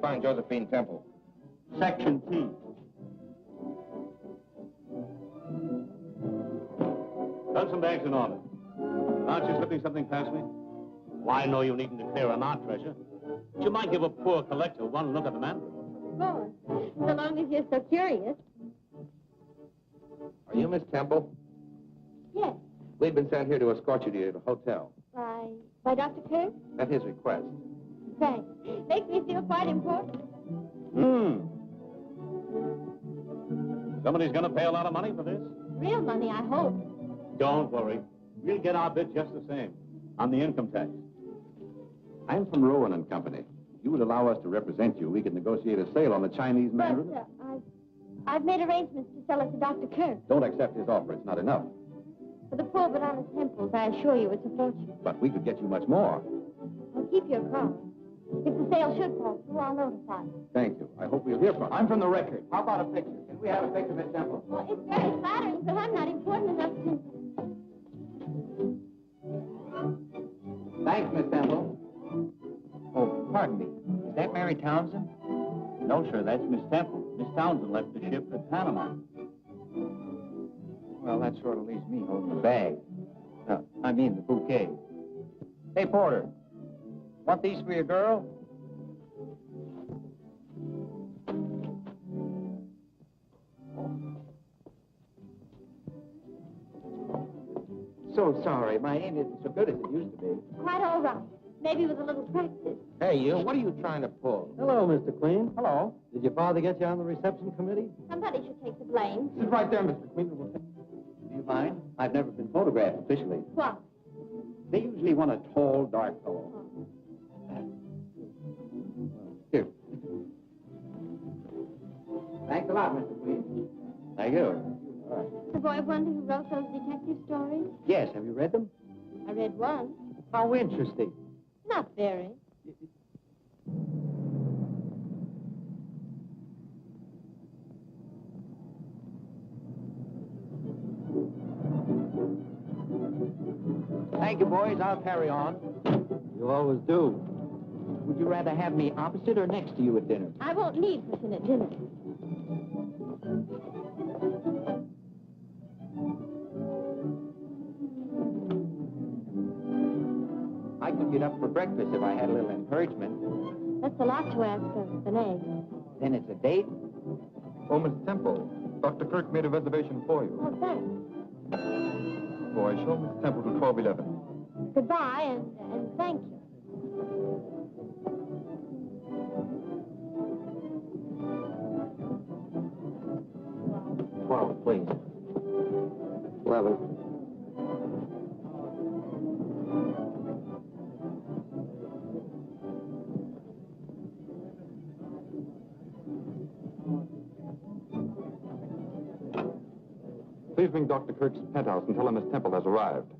find Josephine Temple? Section T. Hudson bags in order. Aren't you slipping something past me? Well, I know you needn't declare on our treasure. But you might give a poor collector one look at the Mandarin. Of course. So long as you're so curious. Are you Miss Temple? Yes. We've been sent here to escort you to the hotel. By Dr. Kirk? At his request. Thanks. Makes me feel quite important. Somebody's going to pay a lot of money for this. Real money, I hope. Don't worry. We'll get our bit just the same. On the income tax. I'm from Rowan and Company. If you would allow us to represent you, we could negotiate a sale on the Chinese Mandarin. But, I've made arrangements to sell it to Dr. Kirk. Don't accept his offer. It's not enough. For the poor but honest Temples, I assure you it's a fortune. But we could get you much more. Well, keep your card. If the sale should fall through, I'll notify you. Thank you. I hope we'll hear from you. I'm from the Record. How about a picture? Can we have a picture, Miss Temple? Well, it's very flattering, but I'm not important enough to... Thanks, Miss Temple. Oh, pardon me. Is that Mary Townsend? No, sir, that's Miss Temple. Miss Townsend left the ship at Panama. Well, that sort of leaves me holding the bag. I mean the bouquet. Hey, Porter, want these for your girl? So sorry. My aim isn't so good as it used to be. Quite all right. Maybe with a little practice. Hey, you, what are you trying to pull? Hello, Mr. Queen. Hello. Did your father get you on the reception committee? Somebody should take the blame. This is right there, Mr. Queen. Do you mind? I've never been photographed officially. What? They usually want a tall, dark fellow. Here. Thanks a lot, Mr. Queen. Thank you. All right. The boy wonder who wrote those detective stories? Yes, have you read them? I read one. How interesting. Not very. Thank you, boys. I'll carry on. You always do. Would you rather have me opposite or next to you at dinner? I won't need Hudson at dinner. I could get up for breakfast if I had a little encouragement. That's a lot to ask of an egg. Then it's a date? Oh, Miss Temple, Dr. Kirk made a reservation for you. Oh, thanks. Boy, show Miss Temple to 1211. Goodbye, and thank you. Well, please. 11. Please ring Dr. Kirk's penthouse and tell him Miss Temple has arrived.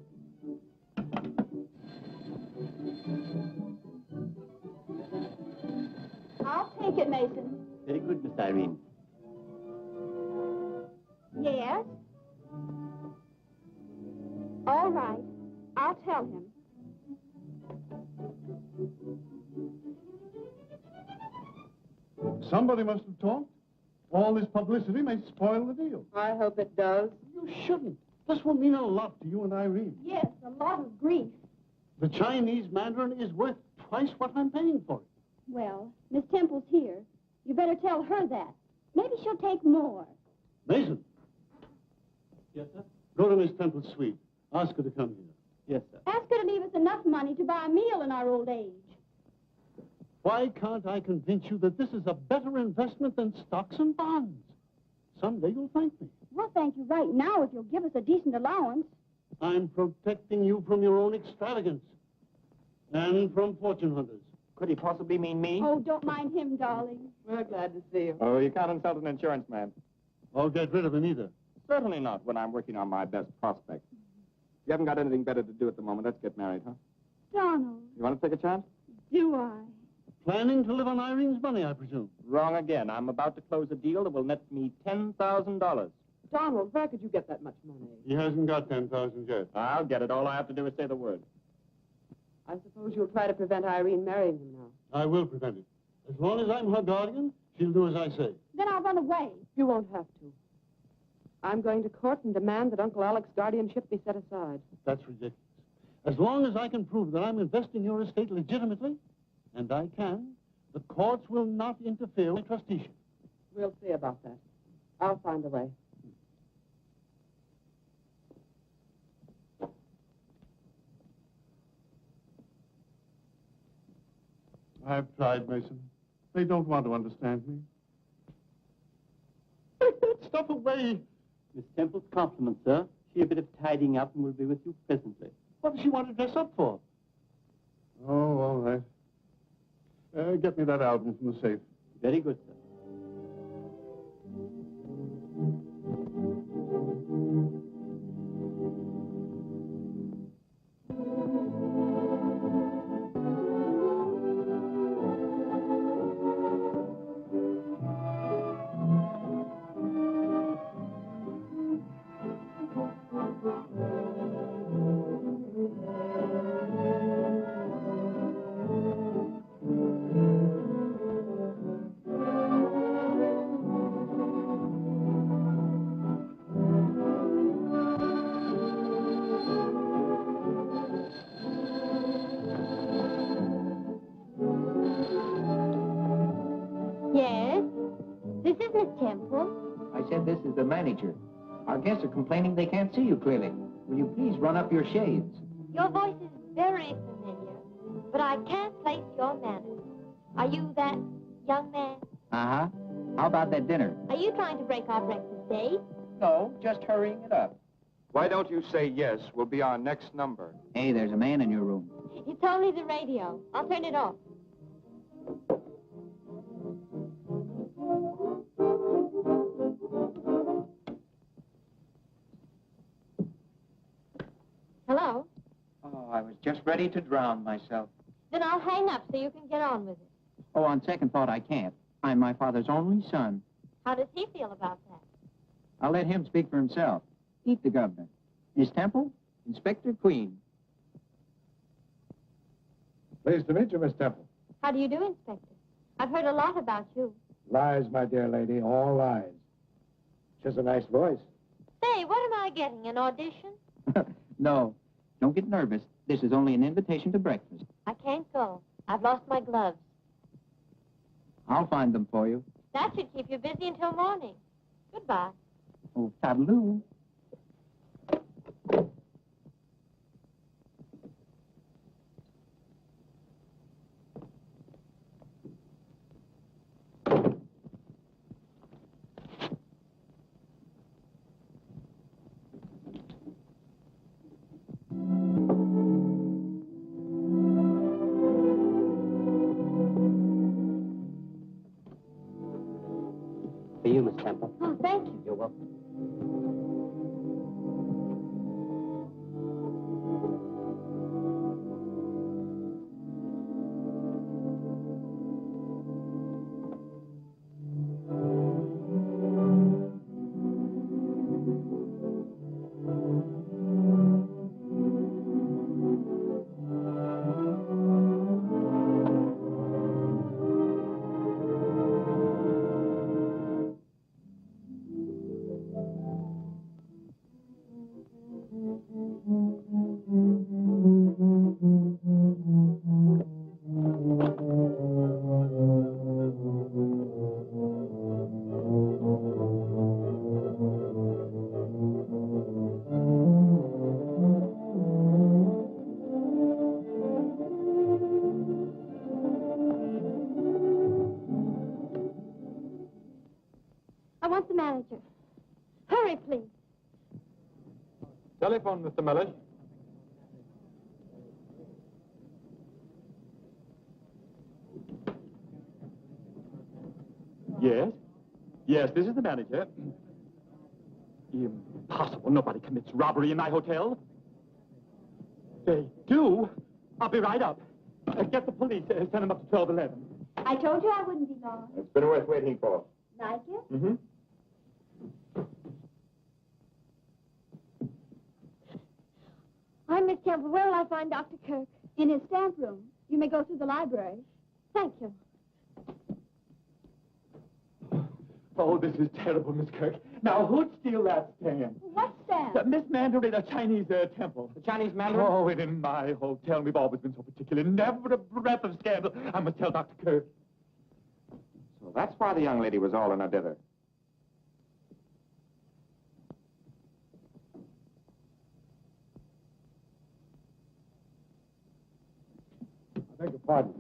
I'll take it, Mason. Very good, Miss Irene. Yes? All right. I'll tell him. Somebody must have talked. All this publicity may spoil the deal. I hope it does. You shouldn't. This will mean a lot to you and Irene. Yes, a lot of grief. The Chinese Mandarin is worth twice what I'm paying for it. Well, Miss Temple's here. You better tell her that. Maybe she'll take more. Mason. Yes, sir? Go to Miss Temple's suite. Ask her to come here. Yes, sir. Ask her to leave us enough money to buy a meal in our old age. Why can't I convince you that this is a better investment than stocks and bonds? Someday you'll thank me. We'll thank you right now if you'll give us a decent allowance. I'm protecting you from your own extravagance. And from fortune hunters. Could he possibly mean me? Oh, don't mind him, darling. We're glad to see you. Oh, you can't insult an insurance man. I'll get rid of him either. Certainly not when I'm working on my best prospects. You haven't got anything better to do at the moment. Let's get married, huh? Donald, You want to take a chance? do I? Planning to live on Irene's money, I presume. Wrong again. I'm about to close a deal that will net me $10,000. Donald, where could you get that much money? He hasn't got 10,000 yet. I'll get it. All I have to do is say the word. I suppose you'll try to prevent Irene marrying him now. I will prevent it. As long as I'm her guardian, she'll do as I say. Then I'll run away. You won't have to. I'm going to court and demand that Uncle Alec's guardianship be set aside. That's ridiculous. As long as I can prove that I'm investing your estate legitimately, and I can, the courts will not interfere with trusteeship. We'll see about that. I'll find a way. I've tried, Mason. They don't want to understand me. Take that stuff away. Miss Temple's compliments, sir. She a bit of tidying up and will be with you presently. What does she want to dress up for? Oh, all right. Get me that album from the safe. Very good, sir. Yes? This is Miss Temple. I said this is the manager. Our guests are complaining they can't see you clearly. Will you please run up your shades? Your voice is very familiar, but I can't place your manners. Are you that young man? Uh-huh. How about that dinner? Are you trying to break our breakfast date? No, just hurrying it up. Why don't you say yes? Will be our next number. Hey, there's a man in your room. It's only the radio. I'll turn it off. Hello? Oh, I was just ready to drown myself. Then I'll hang up so you can get on with it. Oh, on second thought, I can't. I'm my father's only son. How does he feel about that? I'll let him speak for himself. Meet the governor. Miss Temple, Inspector Queen. Pleased to meet you, Miss Temple. How do you do, Inspector? I've heard a lot about you. Lies, my dear lady, all lies. She has a nice voice. Say, what am I getting, an audition? No, don't get nervous. This is only an invitation to breakfast. I can't go. I've lost my gloves. I'll find them for you. That should keep you busy until morning. Goodbye. Oh, toodaloo. For you, Miss Temple. Oh, thank you. You're welcome. I want the manager. Hurry, please. Telephone, Mr. Mellish. Yes? Yes, this is the manager. Impossible. Nobody commits robbery in my hotel. They do? I'll be right up. Get the police. Send them up to 1211. I told you I wouldn't be long. It's been worth waiting for. Like it? Mm-hmm. I'm Miss Temple. Where will I find Dr. Kirk? In his stamp room. You may go through the library. Thank you. Oh, this is terrible, Miss Kirk. Now, who'd steal that stand? What stand? Miss Mandarin, a Chinese temple. The Chinese Mandarin? Oh, it in my hotel. We've always been so particular. Never a breath of scandal. I must tell Dr. Kirk. So that's why the young lady was all in a dither. I beg your pardon.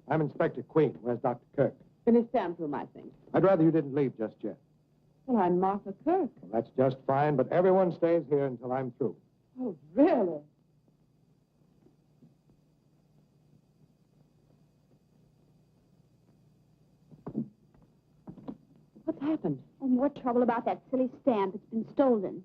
I'm Inspector Queen. Where's Dr. Kirk? In his stamp room, I think. I'd rather you didn't leave just yet. Well, I'm Martha Kirk. Well, that's just fine, but everyone stays here until I'm through. Oh, really? What's happened? Oh, more trouble about that silly stamp. It's been stolen.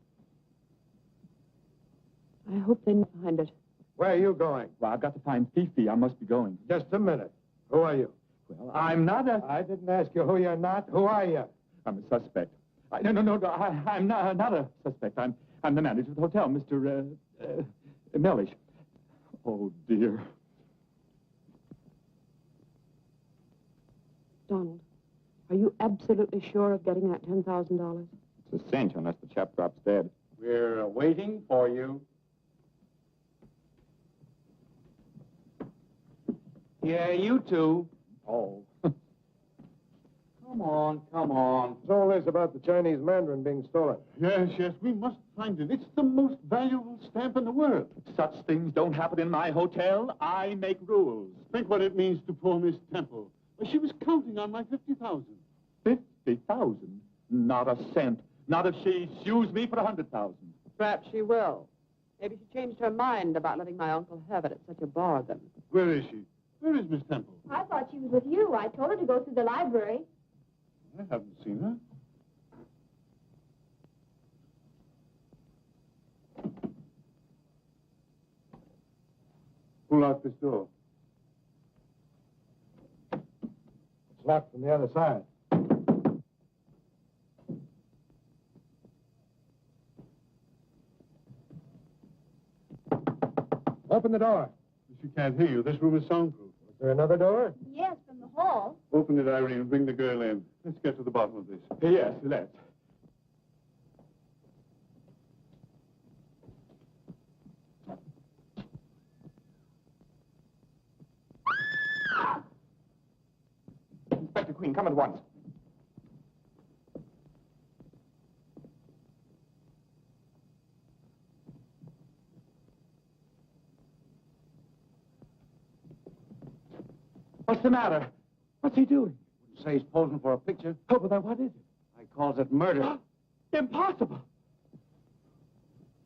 I hope they find it. Where are you going? Well, I've got to find Fifi. I must be going. Just a minute. Who are you? Well, I'm not a... I didn't ask you who you're not. Who are you? I'm a suspect. No, I'm not a suspect. I'm the manager of the hotel, Mr. Mellish. Oh, dear. Donald, are you absolutely sure of getting that $10,000? It's a cinch unless the chap drops dead. We're waiting for you. Yeah, you two. Oh. Come on, come on. What's all this about the Chinese Mandarin being stolen? Yes, yes, we must find it. It's the most valuable stamp in the world. Such things don't happen in my hotel. I make rules. Think what it means to poor Miss Temple. Well, she was counting on my 50,000. 50,000? Not a cent. Not if she sues me for 100,000. Perhaps she will. Maybe she changed her mind about letting my uncle have it at such a bargain. Where is she? Where is Miss Temple? I thought she was with you. I told her to go through the library. I haven't seen her. Who locked this door? It's locked from the other side. Open the door. She can't hear you. This room is soundproof. Is there another door? Yes, from the hall. Open it, Irene, and bring the girl in. Let's get to the bottom of this. Yes, let's. Inspector Queen, come at once. What's the matter? What's he doing? Say he's posing for a picture. Oh, but then what is it? I calls it murder. Impossible.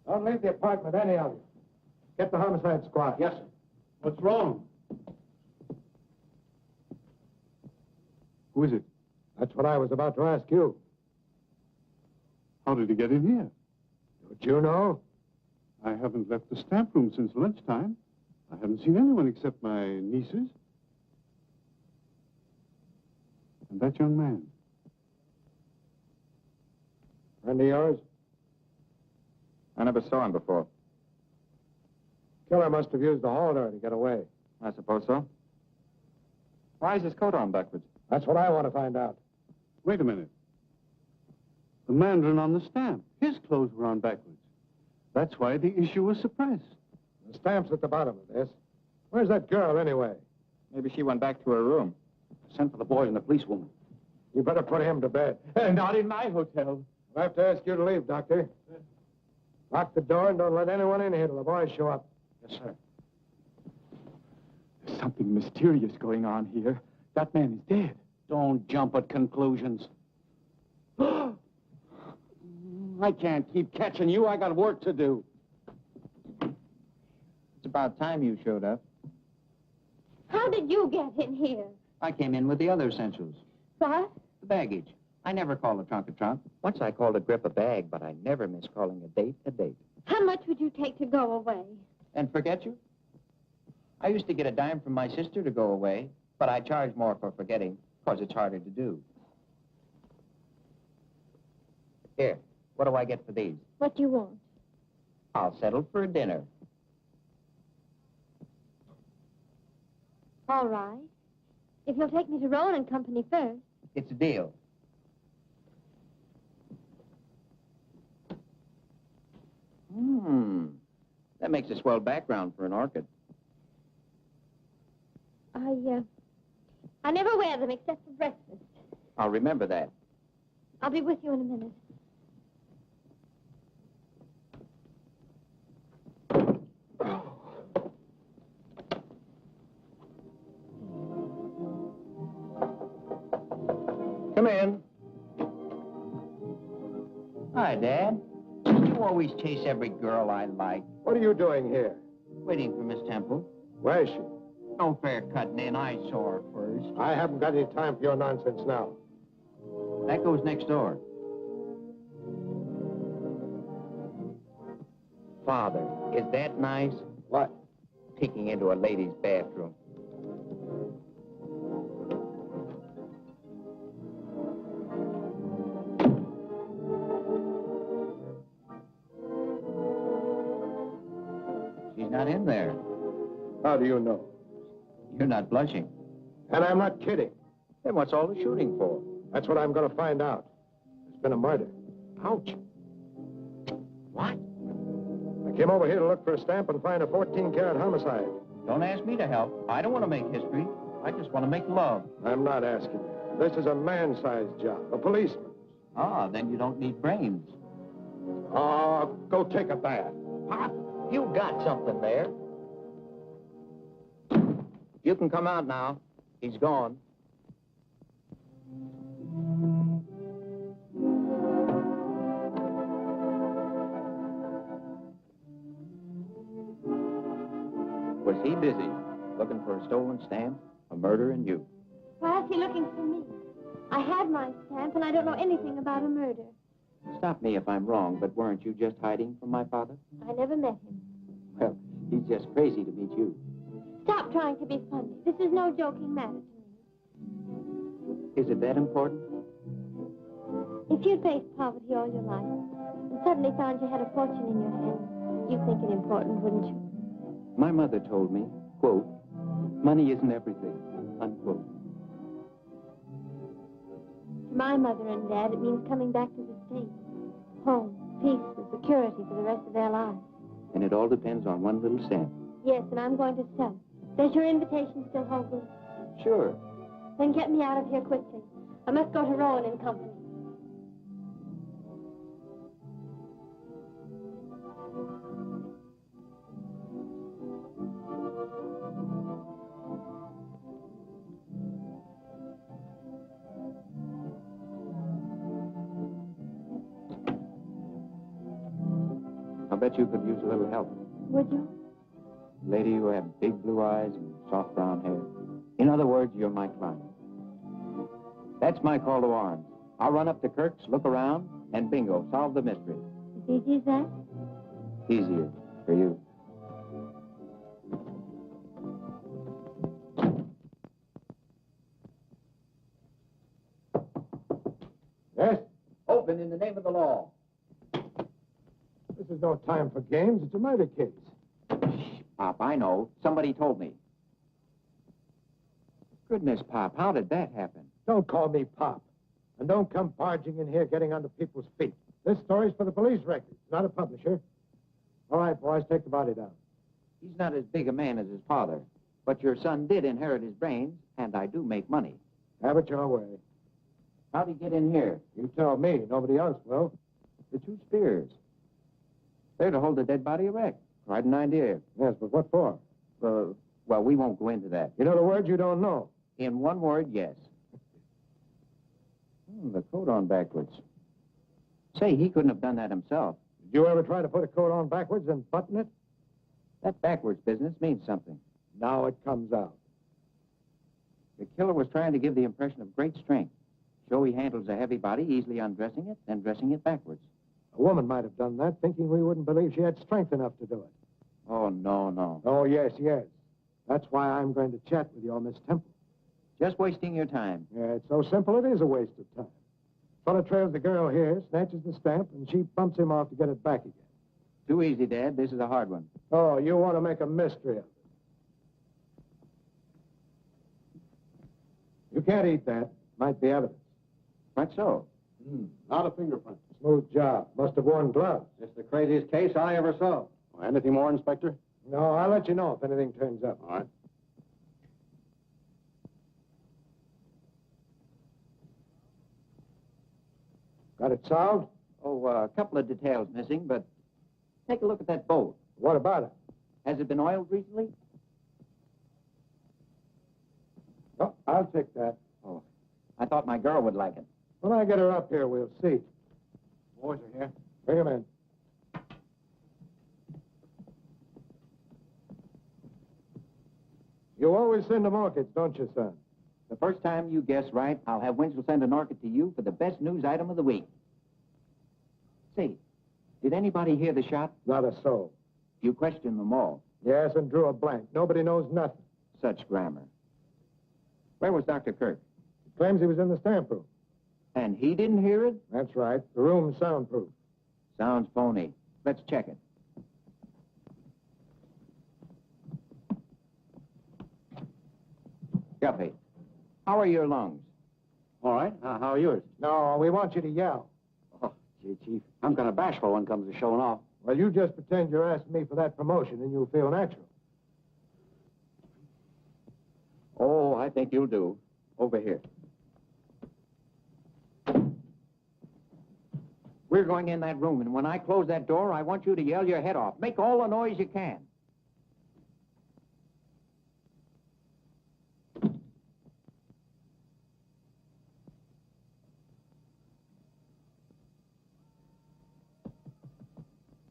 Don't leave the apartment, any of you. Get the homicide squad. Yes, sir. What's wrong? Who is it? That's what I was about to ask you. How did he get in here? Don't you know? I haven't left the stamp room since lunchtime. I haven't seen anyone except my nieces. And that young man. Friend of yours? I never saw him before. Killer must have used the hall door to get away. I suppose so. Why is his coat on backwards? That's what I want to find out. Wait a minute. The Mandarin on the stamp. His clothes were on backwards. That's why the issue was suppressed. The stamp's at the bottom of this. Where's that girl, anyway? Maybe she went back to her room. Send for the boys and the policewoman. You better put him to bed. Not in my hotel. I'll have to ask you to leave, Doctor. Lock the door and don't let anyone in here till the boys show up. Yes, sir. There's something mysterious going on here. That man is dead. Don't jump at conclusions. I can't keep catching you. I got work to do. It's about time you showed up. How did you get in here? I came in with the other essentials. What? The baggage. I never call a trunk a trunk. Once I called a grip a bag, but I never miss calling a date a date. How much would you take to go away? And forget you? I used to get a dime from my sister to go away, but I charge more for forgetting, because it's harder to do. Here, what do I get for these? What do you want? I'll settle for a dinner. All right. If you'll take me to Rowan and Company first. It's a deal. That makes a swell background for an orchid. I never wear them except for breakfast. I'll remember that. I'll be with you in a minute. Come in. Hi, Dad. You always chase every girl I like. What are you doing here? Waiting for Miss Temple. Where is she? No fair cutting in. I saw her first. I haven't got any time for your nonsense now. That goes next door. Father, is that nice? What? Peeking into a lady's bathroom. She's not in there. How do you know? You're not blushing. And I'm not kidding. Then what's all the shooting for? That's what I'm going to find out. There's been a murder. Ouch. What? I came over here to look for a stamp and find a 14-carat homicide. Don't ask me to help. I don't want to make history. I just want to make love. I'm not asking you. This is a man-sized job, a policeman. Ah, then you don't need brains. Oh, go take a bath. Pop, you got something there. You can come out now. He's gone. Was he busy looking for a stolen stamp, a murder, and you? Why is he looking for me? I had my stamp, and I don't know anything about a murder. Stop me if I'm wrong, but weren't you just hiding from my father? I never met him. Well, he's just crazy to meet you. Stop trying to be funny. This is no joking matter to me. Is it that important? If you'd faced poverty all your life and suddenly found you had a fortune in your hands, you'd think it important, wouldn't you? My mother told me, quote, money isn't everything, unquote. To my mother and Dad, it means coming back to the States. Home, peace, and security for the rest of their lives. And it all depends on one little stamp. Yes, and I'm going to sell it. Does your invitation still hold good? Sure. Then get me out of here quickly. I must go to Rowan and Company. I bet you could use a little help. Would you? Lady, you have big blue eyes and soft brown hair. In other words, you're my client. That's my call to arms. I'll run up to Kirk's, look around, and bingo, solve the mystery. As easy as that? Easier for you. Yes? Open in the name of the law. This is no time for games. It's a murder case. Pop, I know. Somebody told me. Goodness, Pop, how did that happen? Don't call me Pop. And don't come barging in here getting under people's feet. This story's for the police records, not a publisher. All right, boys, take the body down. He's not as big a man as his father, but your son did inherit his brains, and I do make money. Have it your way. How'd he get in here? You tell me. Nobody else will. The two spears. They're to hold the dead body erect. Quite an idea. Yes, but what for? Well, we won't go into that. You know the words you don't know. In one word, yes. The coat on backwards. Say, he couldn't have done that himself. Did you ever try to put a coat on backwards and button it? That backwards business means something. Now it comes out. The killer was trying to give the impression of great strength. Show he handles a heavy body, easily undressing it, then dressing it backwards. A woman might have done that, thinking we wouldn't believe she had strength enough to do it. Oh, no. Oh, yes. That's why I'm going to chat with your Miss Temple. Just wasting your time. Yeah, it's so simple it is a waste of time. Fellow trails the girl here, snatches the stamp, and she bumps him off to get it back again. Too easy, Dad. This is a hard one. Oh, you want to make a mystery of it. You can't eat that. Might be evidence. What so? Not a fingerprint. Smooth job. Must have worn gloves. It's the craziest case I ever saw. Anything more, Inspector? No, I'll let you know if anything turns up. All right. Got it solved? Oh, a couple of details missing, but take a look at that boat. What about it? Has it been oiled recently? Oh, I'll take that. Oh, I thought my girl would like it. When I get her up here, we'll see. Boys are here. Bring him in. You always send them orchids, don't you, son? The first time you guess right, I'll have Winchell send an orchid to you for the best news item of the week. Say, did anybody hear the shot? Not a soul. You questioned them all. Yes, and drew a blank. Nobody knows nothing. Such grammar. Where was Dr. Kirk? He claims he was in the stamp room. And he didn't hear it? That's right. The room's soundproof. Sounds phony. Let's check it. Guppy, how are your lungs? All right. How are yours? No, we want you to yell. Oh, gee, Chief. I'm kind of bashful when it comes to showing off. Well, you just pretend you're asking me for that promotion, and you'll feel natural. Oh, I think you'll do. Over here. We're going in that room, and when I close that door, I want you to yell your head off. Make all the noise you can.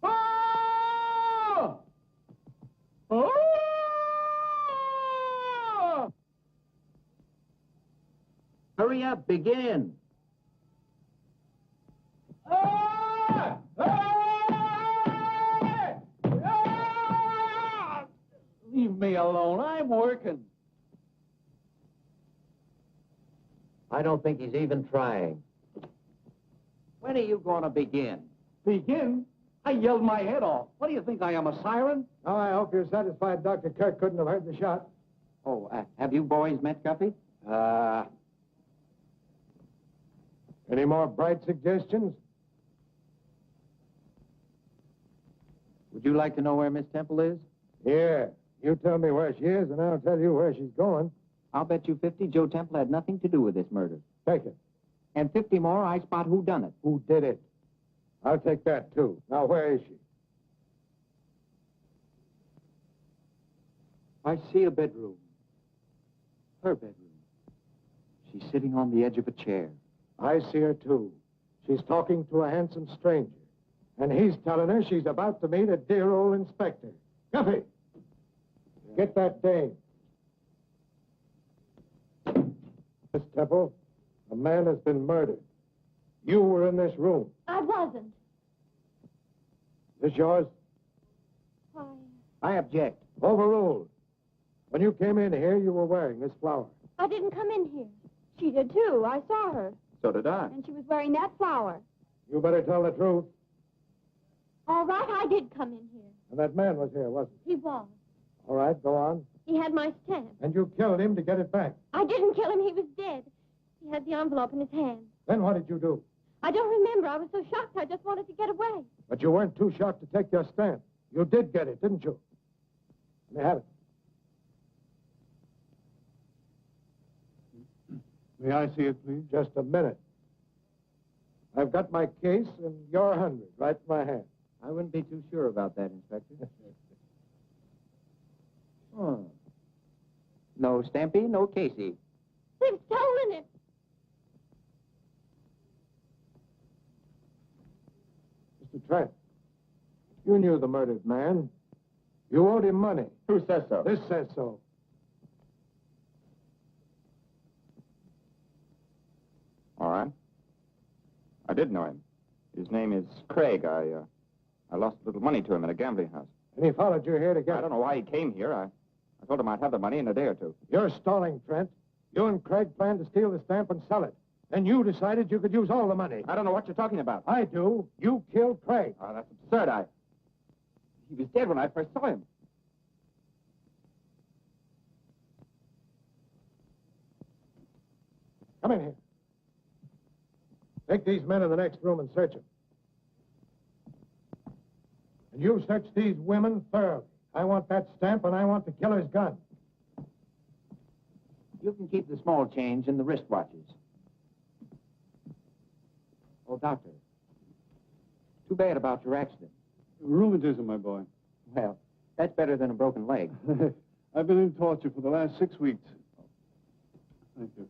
Oh! Oh! Hurry up, begin. Leave me alone. I'm working. I don't think he's even trying. When are you going to begin? Begin? I yelled my head off. What do you think, I am a siren? Now, I hope you're satisfied Dr. Kirk couldn't have heard the shot. Oh, have you boys met Guppy? Any more bright suggestions? Would you like to know where Miss Temple is? Yeah. You tell me where she is, and I'll tell you where she's going. I'll bet you 50 Joe Temple had nothing to do with this murder. Take it. And 50 more, I spot who done it. Who did it? I'll take that, too. Now, where is she? I see a bedroom. Her bedroom. She's sitting on the edge of a chair. I see her, too. She's talking to a handsome stranger. And he's telling her she's about to meet a dear old inspector. Guppy! Get that dame. Miss Temple, a man has been murdered. You were in this room. I wasn't. This yours? Why, I object. Overruled. When you came in here, you were wearing this flower. I didn't come in here. She did, too. I saw her. So did I. And she was wearing that flower. You better tell the truth. All right, I did come in here. And that man was here, wasn't He was. he? All right, go on. He had my stamp. And you killed him to get it back. I didn't kill him. He was dead. He had the envelope in his hand. Then what did you do? I don't remember. I was so shocked I just wanted to get away. But you weren't too shocked to take your stamp. You did get it, didn't you? Let me have it. May I see it, please? Just a minute. I've got my case and your 100 right in my hand. I wouldn't be too sure about that, Inspector. Oh. No Stampy, no Casey. They've stolen it. Mr. Trent, you knew the murdered man. You owed him money. Who says so? This says so. All right. I did know him. His name is Craig. I lost a little money to him at a gambling house. And he followed you here to get I don't know why he came here. I told him I'd have the money in a day or two. You're stalling, Trent. You and Craig planned to steal the stamp and sell it. Then you decided you could use all the money. I don't know what you're talking about. I do. You killed Craig. Oh, that's absurd. He was dead when I first saw him. Come in here. Take these men in the next room and search them. And You search these women thoroughly. I want that stamp, and I want the killer's gun. You can keep the small change in the wristwatches. Oh, Doctor. Too bad about your accident. Rheumatism, my boy. Well, that's better than a broken leg. I've been in torture for the last 6 weeks. Thank you.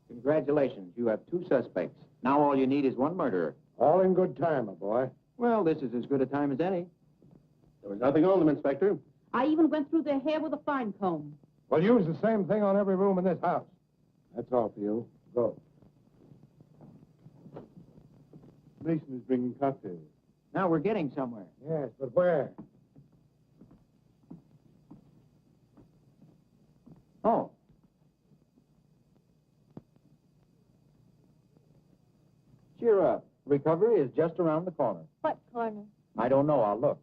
Congratulations. You have 2 suspects. Now all you need is 1 murderer. All in good time, my boy. Well, this is as good a time as any. There was nothing on them, Inspector. I even went through their hair with a fine comb. Well, use the same thing on every room in this house. That's all for you. Go. Mason is bringing cocktails. Now we're getting somewhere. Yes, but where? Oh. Cheer up. Recovery is just around the corner. What corner? I don't know. I'll look.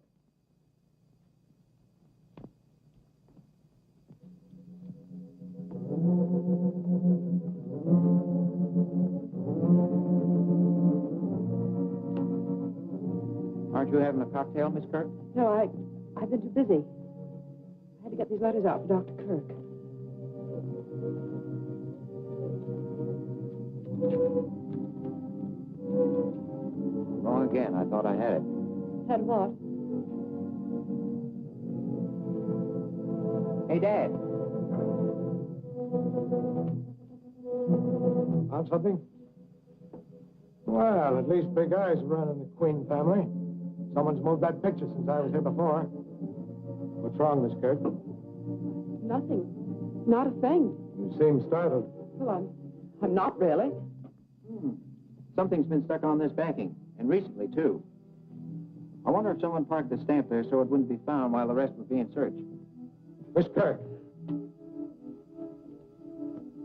Aren't you having a cocktail, Miss Kirk? No, I've been too busy. I had to get these letters out for Dr. Kirk. Wrong again. I thought I had it. Had what? Hey, Dad. Found something? Well, at least Big Eyes around in the Queen family. Someone's moved that picture since I was here before. What's wrong, Miss Kirk? Nothing. Not a thing. You seem startled. Well, I'm not really. Something's been stuck on this backing, and recently, too. I wonder if someone parked the stamp there so it wouldn't be found while the rest were being searched. Miss Kirk.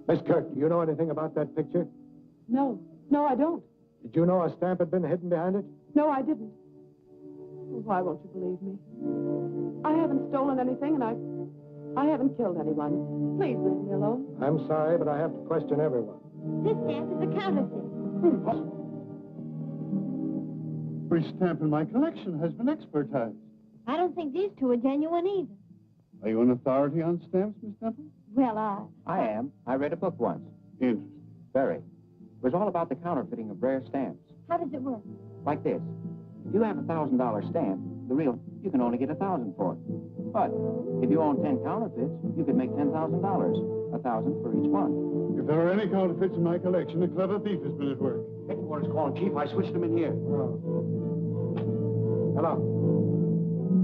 Miss Kirk, do you know anything about that picture? No. No, I don't. Did you know a stamp had been hidden behind it? No, I didn't. Well, why won't you believe me? I haven't stolen anything, and I haven't killed anyone. Please leave me alone. I'm sorry, but I have to question everyone. This stamp is a counterfeit. Every stamp in my collection has been expertized. I don't think these 2 are genuine either. Are you an authority on stamps, Miss Temple? Well, I am. I read a book once. Interesting. Very. It was all about the counterfeiting of rare stamps. how does it work? Like this. If you have a $1,000 stamp, the real, you can only get $1,000 for it. But if you own 10 counterfeits, you could make $10,000. $1,000 for each one. If there are any counterfeits in my collection, a clever thief has been at work. Headquarters calling, Chief. I switched them in here. Oh. Hello.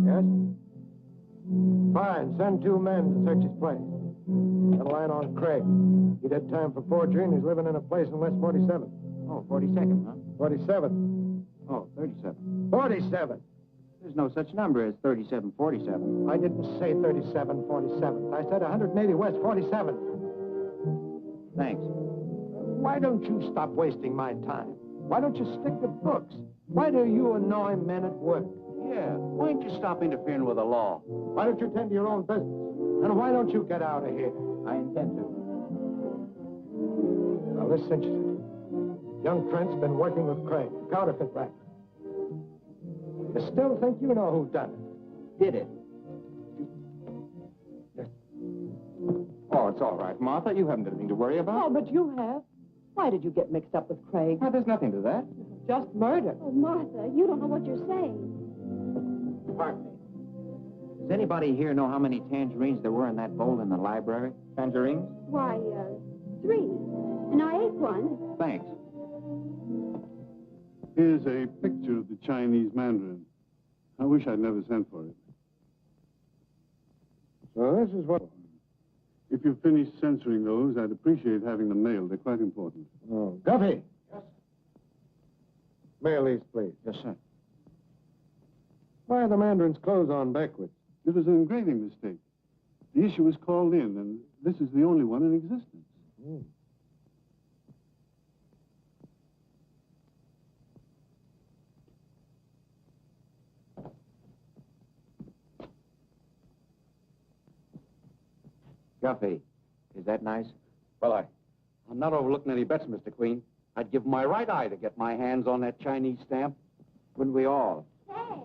Yes? Fine. Send 2 men to search his place. Got a line on Craig. He did time for forgery, and he's living in a place in West 47. Oh, 42nd, huh? 47. Oh, 37. 47. There's no such number as 3747. I didn't say 3747. I said 180 West 47. Thanks. Why don't you stop wasting my time? Why don't you stick to books? Why do you annoy men at work? Yeah. Why don't you stop interfering with the law? Why don't you tend to your own business? And why don't you get out of here? I intend to. Well, this cinches it. Young Trent's been working with Craig, the counterfeit racket. You still think you know who done it? Did it? Oh, it's all right, Martha. You haven't anything to worry about. Oh, but you have. Why did you get mixed up with Craig? Well, there's nothing to that. Just murder. Oh, Martha, you don't know what you're saying. Pardon me. Does anybody here know how many tangerines there were in that bowl in the library? Tangerines? Why, 3. And I ate one. Thanks. Here's a picture of the Chinese mandarin. I wish I'd never sent for it. So this is what... If you've finished censoring those, I'd appreciate having them mailed. They're quite important. Oh, Guffey. Yes. Mail these, please. Yes, sir. Why are the mandarin's clothes on backwards? It was an engraving mistake. The issue was called in, and this is the only one in existence. Hmm. Guffey, is that nice? Well, I'm not overlooking any bets, Mr. Queen. I'd give my right eye to get my hands on that Chinese stamp. Wouldn't we all? Hey.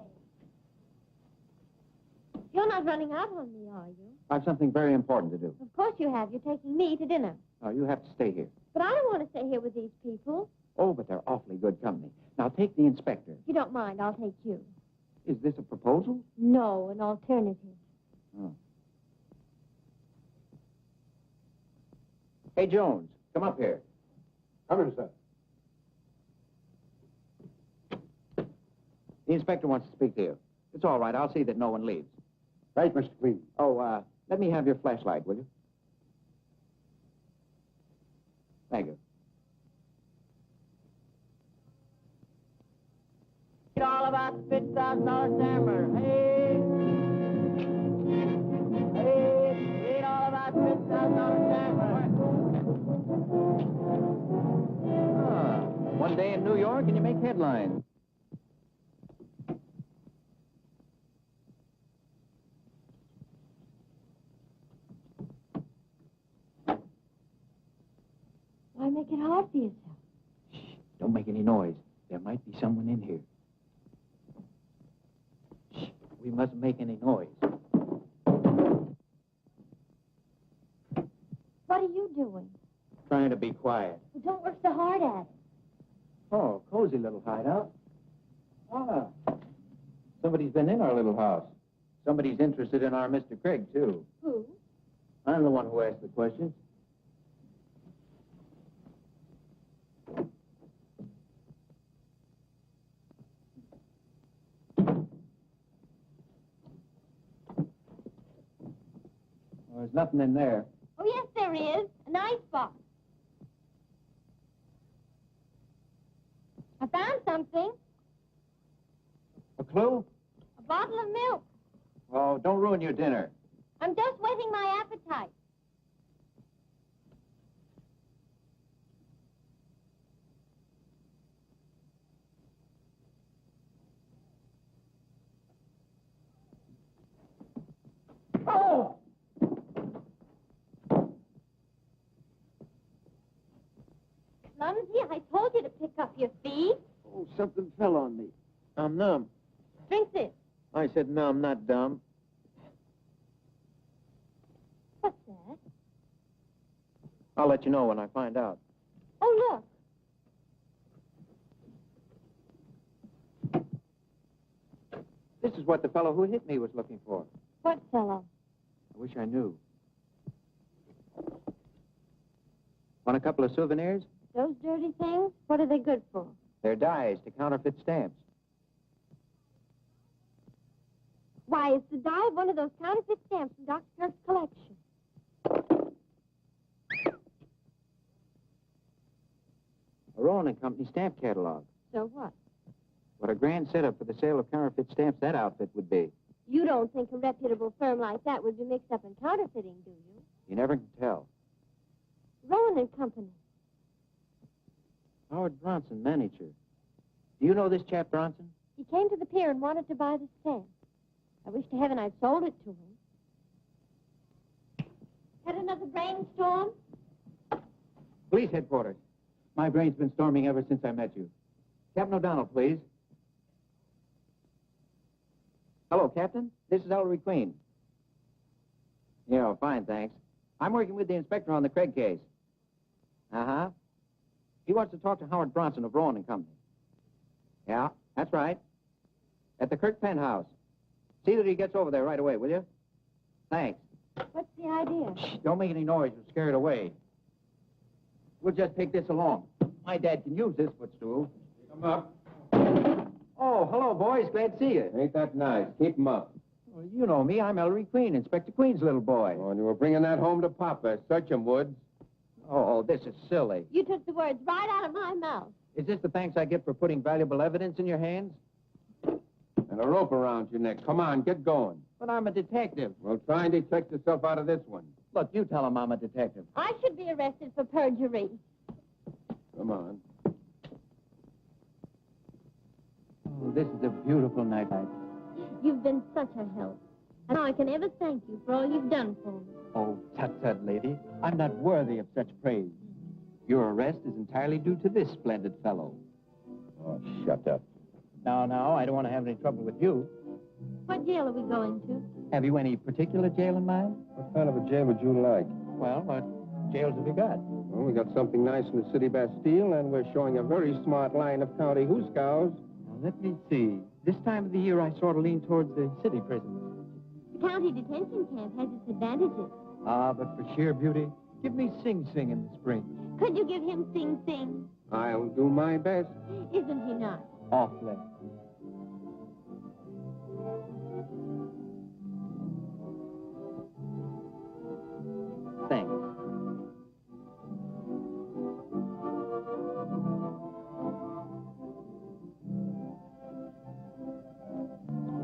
You're not running out on me, are you? I have something very important to do. Of course you have. You're taking me to dinner. No, you have to stay here. But I don't want to stay here with these people. Oh, but they're awfully good company. Now, take the inspector. If you don't mind, I'll take you. Is this a proposal? No, an alternative. Oh. Hey, Jones, come up here. Come in, sir. The inspector wants to speak to you. It's all right. I'll see that no one leaves. Right, Mr. Queen. Oh, let me have your flashlight, will you? Thank you. It's all about the $50,000 stammer. Hey. Hey, it's all about the $50,000 stammer. One day in New York and you make headlines. Why make it hard for yourself? Shh, don't make any noise. There might be someone in here. Shh, we mustn't make any noise. What are you doing? Trying to be quiet. Well, don't work so hard at it. Oh, cozy little hideout. Ah, somebody's been in our little house. Somebody's interested in our Mr. Craig, too. Who? I'm the one who asked the questions. Well, there's nothing in there. Oh, yes, there is. An icebox. I found something. A clue? A bottle of milk. Oh, don't ruin your dinner. I'm just whetting my appetite. Oh! Clumsy, I told you to pick up your feet. Oh, something fell on me. I'm numb. Drink this. I said numb, not dumb. What's that? I'll let you know when I find out. Oh, look. This is what the fellow who hit me was looking for. What fellow? I wish I knew. Want a couple of souvenirs? Those dirty things? What are they good for? They're dies to counterfeit stamps. Why, it's the die of one of those counterfeit stamps from Dr. Kirk's collection. A Rowan & Company stamp catalog. So what? What a grand setup for the sale of counterfeit stamps that outfit would be. You don't think a reputable firm like that would be mixed up in counterfeiting, do you? You never can tell. Rowan & Company. Howard Bronson, manager. Do you know this chap, Bronson? He came to the pier and wanted to buy the stamp. I wish to heaven I'd sold it to him. Had another brainstorm? Police headquarters. My brain's been storming ever since I met you. Captain O'Donnell, please. Hello, Captain. This is Ellery Queen. Yeah, fine, thanks. I'm working with the inspector on the Craig case. Uh-huh. He wants to talk to Howard Bronson of Rowan & Company. Yeah, that's right. At the Kirk penthouse. See that he gets over there right away, will you? Thanks. What's the idea? Shh, don't make any noise. You'll scare it away. We'll just take this along. My dad can use this footstool. Come up. Oh, hello, boys. Glad to see you. Ain't that nice? Keep 'em up. Well, you know me. I'm Ellery Queen, Inspector Queen's little boy. Oh, and you were bringing that home to Papa. Search him, Woods. Oh, this is silly. You took the words right out of my mouth. Is this the thanks I get for putting valuable evidence in your hands? And a rope around your neck. Come on, get going. But I'm a detective. Well, try and detect yourself out of this one. Look, you tell him I'm a detective. I should be arrested for perjury. Come on. Oh, this is a beautiful night. You've been such a help. And how I can ever thank you for all you've done for me. Oh, tut-tut, lady. I'm not worthy of such praise. Your arrest is entirely due to this splendid fellow. Oh, shut up. No, I don't want to have any trouble with you. What jail are we going to? Have you any particular jail in mind? What kind of a jail would you like? Well, what jails have you got? Well, we got something nice in the city Bastille, and we're showing a very smart line of county hoosegows. Now, let me see. This time of the year, I sort of lean towards the city prison. The county detention camp has its advantages. Ah, but for sheer beauty, give me Sing Sing in the spring. Could you give him Sing Sing? I'll do my best. Isn't he nice? Awfully. Thanks.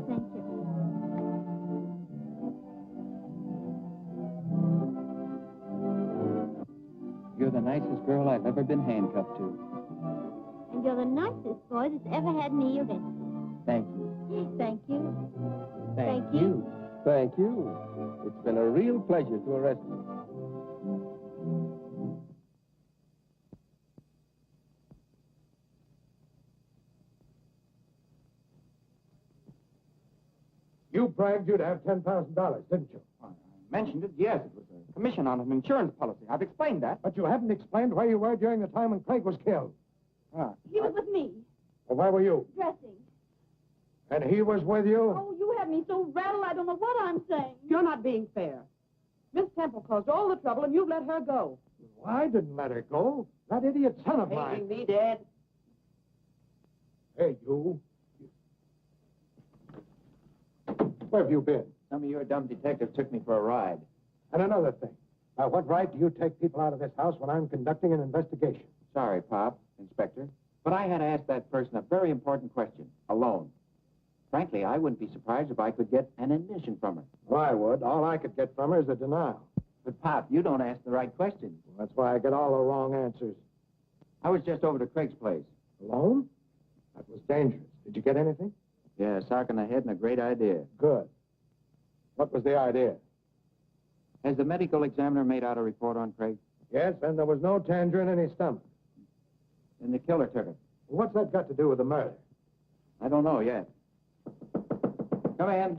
Thank you. You're the nicest girl I've ever been handcuffed to. And you're the nicest boy that's ever had kneeled in. Thank you. Thank you. Thank you. Thank you. It's been a real pleasure to arrest you. You bragged you'd have $10,000, didn't you? I mentioned it, yes. It was a commission on an insurance policy. I've explained that. But you haven't explained where you were during the time when Craig was killed. He was with me, Well, where were you? dressing. And he was with you? Oh, you have me so rattled I don't know what I'm saying. You're not being fair. Miss Temple caused all the trouble, and you've let her go. Well, I didn't let her go. That idiot son of mine. me, Dad? Hey, you. Where have you been? Some of your dumb detectives took me for a ride. And another thing. By what right do you take people out of this house when I'm conducting an investigation? Sorry, Pop, Inspector, but I had to ask that person a very important question, alone. Frankly, I wouldn't be surprised if I could get an admission from her. Well, I would. All I could get from her is a denial. But, Pop, you don't ask the right questions. Well, that's why I get all the wrong answers. I was just over to Craig's place. Alone? That was dangerous. Did you get anything? Yeah, a sock in the head and a great idea. Good. What was the idea? Has the medical examiner made out a report on Craig? Yes, and there was no tangerine in his stomach. Then the killer took it. What's that got to do with the murder? I don't know yet. Come in.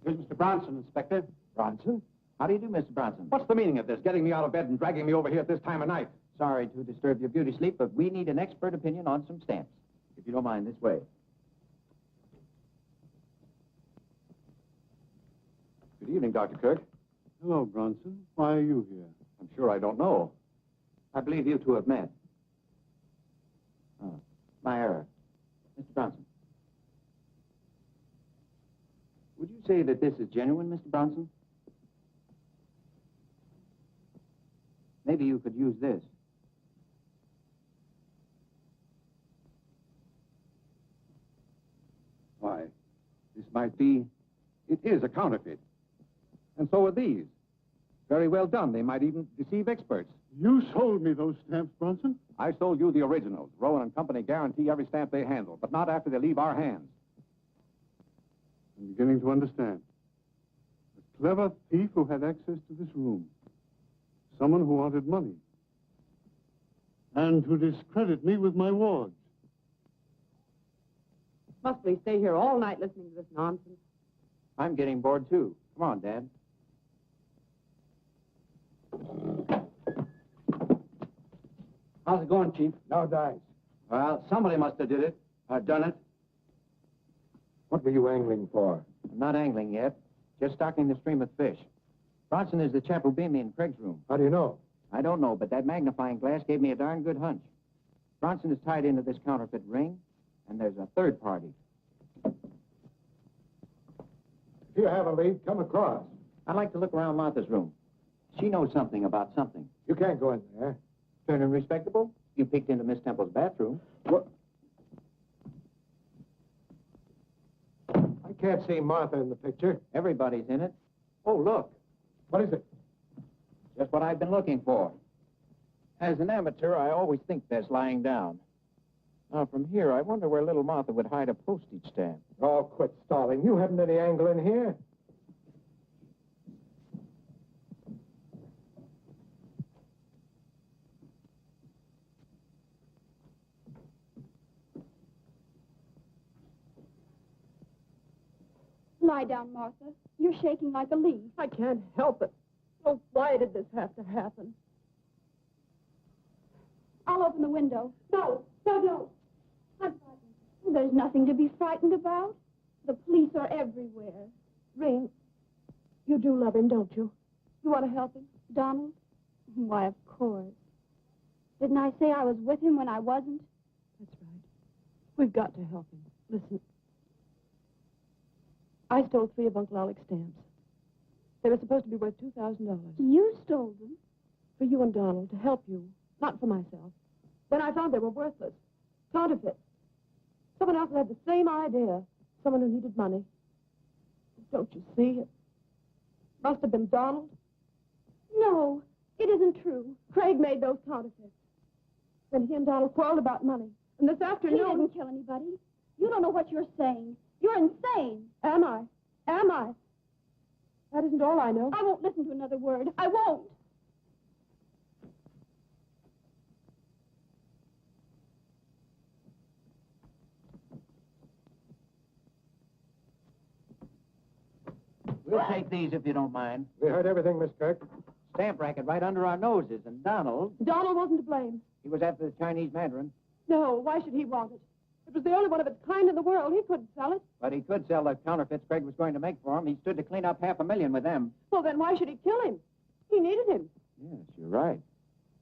Here's Mr. Bronson, Inspector. Bronson? How do you do, Mr. Bronson? What's the meaning of this? Getting me out of bed and dragging me over here at this time of night? Sorry to disturb your beauty sleep, but we need an expert opinion on some stamps. If you don't mind, this way. Good evening, Dr. Kirk. Hello, Bronson. Why are you here? I'm sure I don't know. I believe you two have met. Oh, my error. Mr. Bronson. Would you say that this is genuine, Mr. Bronson? Maybe you could use this. Why, this might be... It is a counterfeit. And so are these. Very well done. They might even deceive experts. You sold me those stamps, Bronson? I sold you the originals. Rowan and Company guarantee every stamp they handle, but not after they leave our hands. I'm beginning to understand. A clever thief who had access to this room. Someone who wanted money. And to discredit me with my wards. Must we stay here all night listening to this nonsense? I'm getting bored, too. Come on, Dad. How's it going, Chief? No dice. Well, somebody must have did it. Done it. What were you angling for? I'm not angling yet. Just stocking the stream with fish. Bronson is the chap who beat me in Craig's room. How do you know? I don't know, but that magnifying glass gave me a darn good hunch. Bronson is tied into this counterfeit ring, and there's a third party. If you have a lead, come across. I'd like to look around Martha's room. She knows something about something. You can't go in there. Turning respectable? You peeked into Miss Temple's bathroom. What? I can't see Martha in the picture. Everybody's in it. Oh, look. What is it? Just what I've been looking for. As an amateur, I always think best lying down. Now, from here, I wonder where little Martha would hide a postage stamp. Oh, quit stalling. You haven't any angle in here. Lie down, Martha. You're shaking like a leaf. I can't help it. Oh, why did this have to happen? I'll open the window. No, no. I'm frightened. There's nothing to be frightened about. The police are everywhere. Ring, you do love him, don't you? You want to help him? Donald? Why, of course. Didn't I say I was with him when I wasn't? That's right. We've got to help him. Listen. I stole 3 of Uncle Oleg's stamps. They were supposed to be worth $2,000. You stole them? For you and Donald, to help you, not for myself. Then I found they were worthless. Counterfeit. Someone else had the same idea. Someone who needed money. Don't you see? It must have been Donald. No, it isn't true. Craig made those counterfeits. Then he and Donald quarreled about money. And this afternoon... He didn't kill anybody. You don't know what you're saying. You're insane. Am I? Am I? That isn't all I know. I won't listen to another word. I won't. We'll take these if you don't mind. We heard everything, Miss Kirk. Stamp racket right under our noses, and Donald... Donald wasn't to blame. He was after the Chinese Mandarin. No, why should he want it? It was the only one of its kind in the world. He couldn't sell it. But he could sell the counterfeits Craig was going to make for him. He stood to clean up $500,000 with them. Well, then why should he kill him? He needed him. Yes, you're right.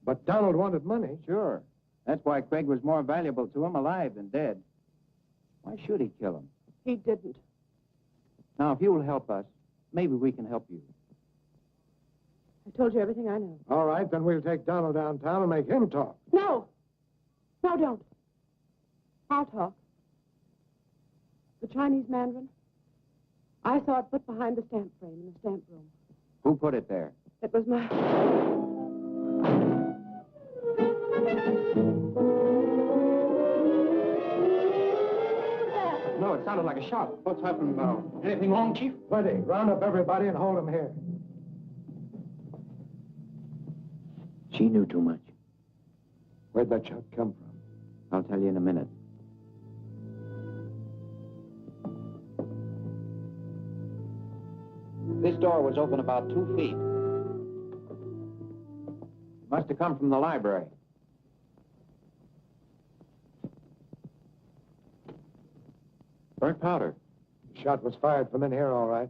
But Donald wanted money. Sure. That's why Craig was more valuable to him alive than dead. Why should he kill him? He didn't. Now, if you'll help us, maybe we can help you. I told you everything I know. All right, then we'll take Donald downtown and make him talk. No. No, don't. I'll talk. The Chinese Mandarin. I saw it put behind the stamp frame in the stamp room. Who put it there? It was my... No, it sounded like a shot. What's happened now? Anything wrong, Chief? Plenty. Round up everybody and hold them here. She knew too much. Where'd that shot come from? I'll tell you in a minute. This door was open about 2 feet. It must have come from the library. Burnt powder. The shot was fired from in here, all right.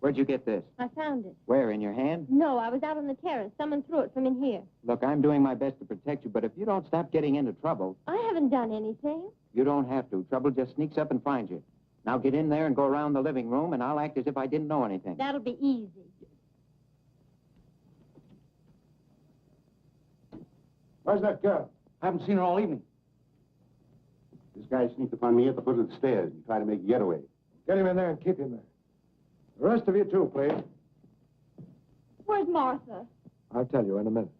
Where'd you get this? I found it. Where, in your hand? No, I was out on the terrace. Someone threw it from in here. Look, I'm doing my best to protect you, but if you don't stop getting into trouble... I haven't done anything. You don't have to. Trouble just sneaks up and finds you. Now get in there and go around the living room, and I'll act as if I didn't know anything. That'll be easy. Where's that girl? I haven't seen her all evening. This guy sneaked upon me at the foot of the stairs and tried to make a getaway. Get him in there and keep him there. The rest of you, too, please. Where's Martha? I'll tell you in a minute.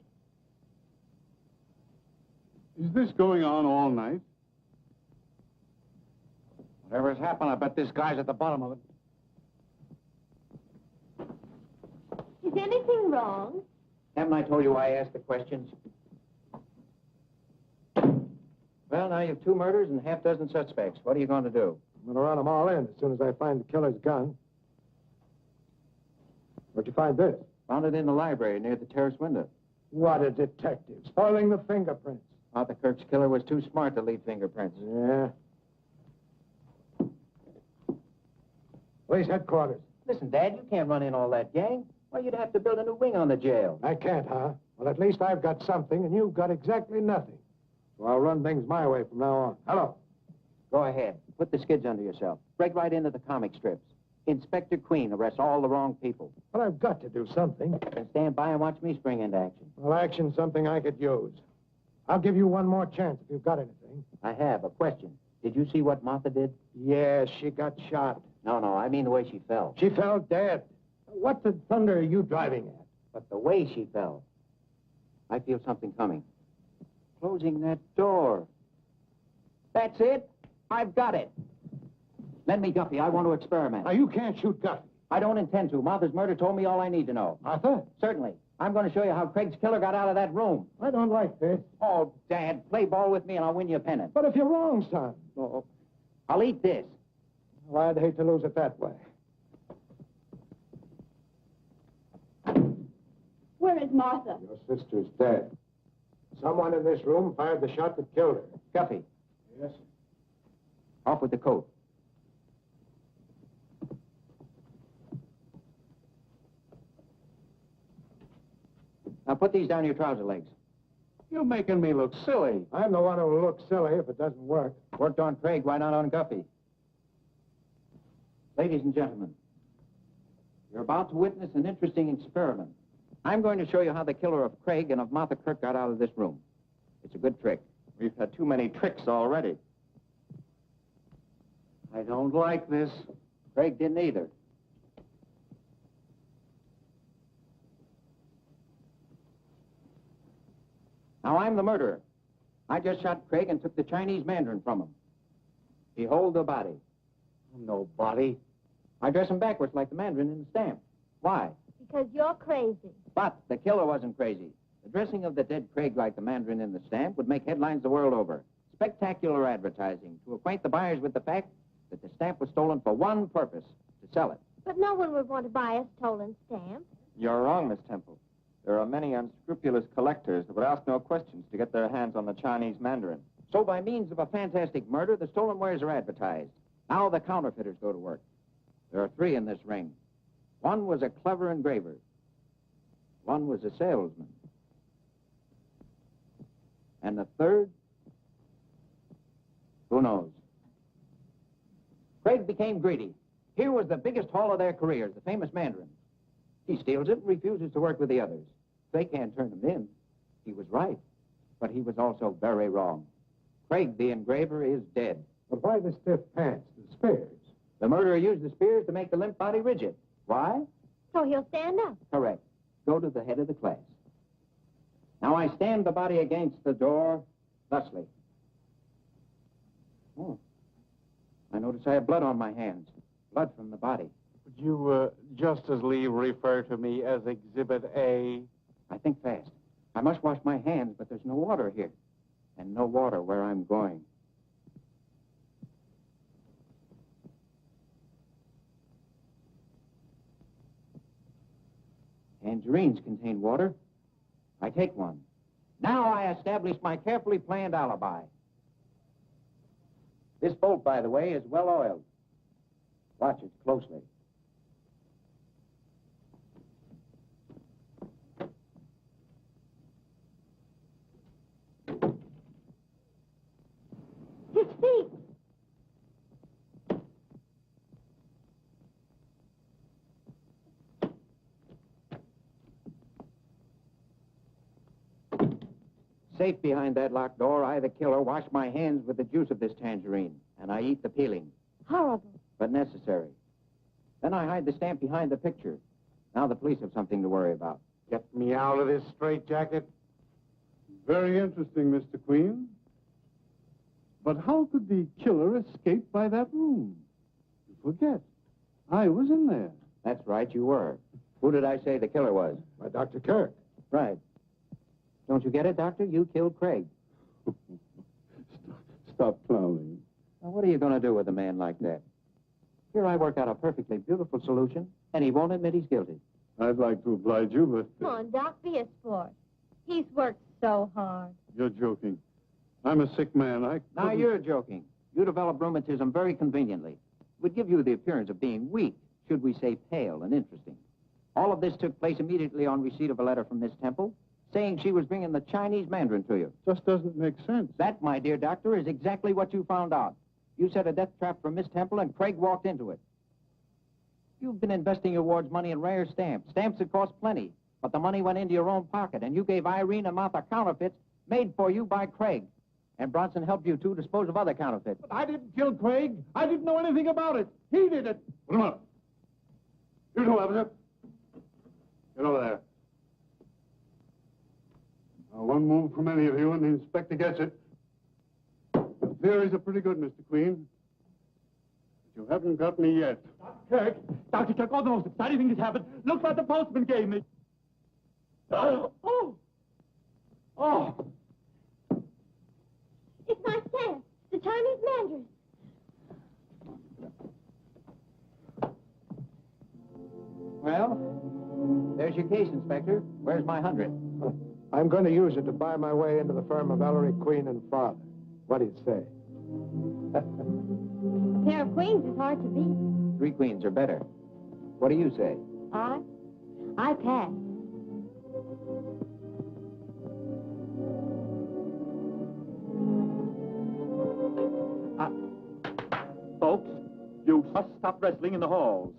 Is this going on all night? Whatever's happened, I bet this guy's at the bottom of it. Is anything wrong? Haven't I told you why I asked the questions? Well, now you have 2 murders and half dozen suspects. What are you going to do? I'm going to run them all in as soon as I find the killer's gun. Where'd you find this? Found it in the library near the terrace window. What a detective. Spoiling the fingerprints. Arthur Kirk's killer was too smart to leave fingerprints. Yeah. Police headquarters. Listen, Dad, you can't run in all that gang. Why, you'd have to build a new wing on the jail. I can't, huh? Well, at least I've got something, and you've got exactly nothing. So I'll run things my way from now on. Hello. Go ahead. Put the skids under yourself. Break right into the comic strips. Inspector Queen arrests all the wrong people. But I've got to do something. Then stand by and watch me spring into action. Well, action's something I could use. I'll give you one more chance if you've got anything. I have. A question. Did you see what Martha did? Yeah, she got shot. No, I mean the way she fell. She fell dead. What the thunder are you driving at? But the way she fell. I feel something coming. Closing that door. That's it. I've got it. Lend me Guppy. I want to experiment. Now, you can't shoot Guppy. I don't intend to. Martha's murder told me all I need to know. Martha? Certainly. I'm going to show you how Craig's killer got out of that room. I don't like this. Oh, Dad, play ball with me and I'll win you a pennant. But if you're wrong, son. Oh, I'll eat this. Well, I'd hate to lose it that way. Where is Martha? Your sister's dead. Someone in this room fired the shot that killed her. Guffey. Yes? Off with the coat. Now put these down your trouser legs. You're making me look silly. I'm the one who'll look silly if it doesn't work. Worked on Craig, why not on Guffey? Ladies and gentlemen, you're about to witness an interesting experiment. I'm going to show you how the killer of Craig and of Martha Kirk got out of this room. It's a good trick. We've had too many tricks already. I don't like this. Craig didn't either. Now, I'm the murderer. I just shot Craig and took the Chinese mandarin from him. Behold the body. No body. I dress him backwards like the mandarin in the stamp. Why? Because you're crazy. But the killer wasn't crazy. The dressing of the dead Craig like the mandarin in the stamp would make headlines the world over. Spectacular advertising to acquaint the buyers with the fact that the stamp was stolen for one purpose, to sell it. But no one would want to buy a stolen stamp. You're wrong, Miss Temple. There are many unscrupulous collectors that would ask no questions to get their hands on the Chinese mandarin. So by means of a fantastic murder, the stolen wares are advertised. Now the counterfeiters go to work. There are 3 in this ring. One was a clever engraver. One was a salesman. And the third? Who knows? Craig became greedy. Here was the biggest haul of their careers, the famous mandarin. He steals it and refuses to work with the others. They can't turn him in. He was right, but he was also very wrong. Craig, the engraver, is dead. But why the stiff pants, the spears? The murderer used the spears to make the limp body rigid. Why? So he'll stand up. Correct. Go to the head of the class. Now I stand the body against the door, thusly. Oh. I notice I have blood on my hands. Blood from the body. Would you just as leave refer to me as Exhibit A? I think fast. I must wash my hands, but there's no water here. And no water where I'm going. Tangerines contain water. I take one. Now I establish my carefully planned alibi. This bolt, by the way, is well oiled. Watch it closely. His feet. Safe behind that locked door, I, the killer, wash my hands with the juice of this tangerine, and I eat the peeling. Horrible. But necessary. Then I hide the stamp behind the picture. Now the police have something to worry about. Get me out of this straitjacket. Very interesting, Mr. Queen. But how could the killer escape by that room? You forget. I was in there. That's right, you were. Who did I say the killer was? By Dr. Kirk. Right. Don't you get it, Doctor? You killed Craig. Stop clowning. Now, what are you going to do with a man like that? Here I work out a perfectly beautiful solution, and he won't admit he's guilty. I'd like to oblige you, but... Come on, Doc, be a sport. He's worked so hard. You're joking. I'm a sick man. Now, you're joking. You develop rheumatism very conveniently. It would give you the appearance of being weak, should we say pale and interesting. All of this took place immediately on receipt of a letter from Miss Temple, saying she was bringing the Chinese mandarin to you. Just doesn't make sense. That, my dear doctor, is exactly what you found out. You set a death trap for Miss Temple, and Craig walked into it. You've been investing your ward's money in rare stamps that cost plenty, but the money went into your own pocket, and you gave Irene and Martha counterfeits made for you by Craig. And Bronson helped you to dispose of other counterfeits. But I didn't kill Craig. I didn't know anything about it. He did it. Put him up. You two, officer. Get over there. Now, one move from any of you, and the inspector gets it. The theories are pretty good, Mr. Queen. But you haven't got me yet. Dr. Kirk, all the most exciting thing has happened. Look what the postman gave me. Oh! Oh! It's my stamp, the Chinese mandarin. Well, there's your case, Inspector. Where's my 100? I'm going to use it to buy my way into the firm of Ellery, Queen, and Father. What do you say? A pair of queens is hard to beat. 3 queens are better. What do you say? I pass. Folks, you must stop wrestling in the halls.